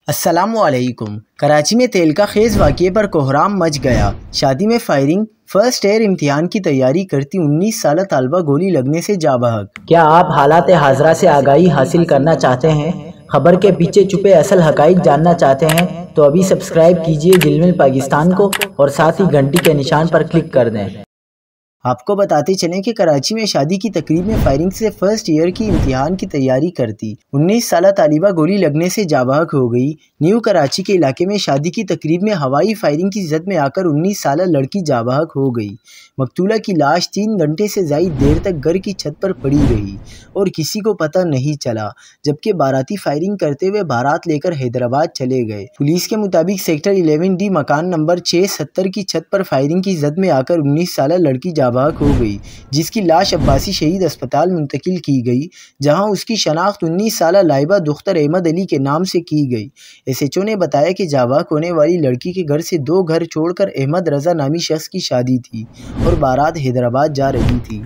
अस्सलामुअलैकुम। कराची में तेल का खेज वाक़ये पर कोहराम मच गया। शादी में फायरिंग, फर्स्ट ईयर इम्तिहान की तैयारी करती 19 साला तालबा गोली लगने से जाँ बहक। क्या आप हालात हाजरा से आगाही हासिल करना चाहते हैं? खबर के पीछे छुपे असल हकाइक जानना चाहते हैं? तो अभी सब्सक्राइब कीजिए दिलमिल पाकिस्तान को और साथ ही घंटी के निशान पर क्लिक कर दें। आपको बताते चलें कि कराची में शादी की तकरीब में फायरिंग से फर्स्ट ईयर की इम्तिहान की तैयारी करती 19 साला तालिबा गोली लगने से जाँ बहक हो गई। न्यू कराची के इलाके में शादी की तकरीब में हवाई फायरिंग की जद में आकर 19 साला लड़की जाँ बहक हो गई। मकतूला की लाश 3 घंटे से ज़ायद देर तक घर की छत पर पड़ी रही और किसी को पता नहीं चला, जबकि बाराती फायरिंग करते हुए बारात लेकर हैदराबाद चले गए। पुलिस के मुताबिक सेक्टर 11D मकान नंबर 670 की छत पर फायरिंग की जद में आकर 19 साला लड़की जाँ बहक हो गई, जिसकी लाश अब्बासी शहीद अस्पताल मुंतकिल की गई, जहां उसकी शनाख्त 19 साला लाइबा दुख्तर अहमद अली के नाम से की गई। SHO ने बताया कि जाँ बहक होने वाली लड़की के घर से 2 घर छोड़कर अहमद रजा नामी शख्स की शादी थी और बारात हैदराबाद जा रही थी।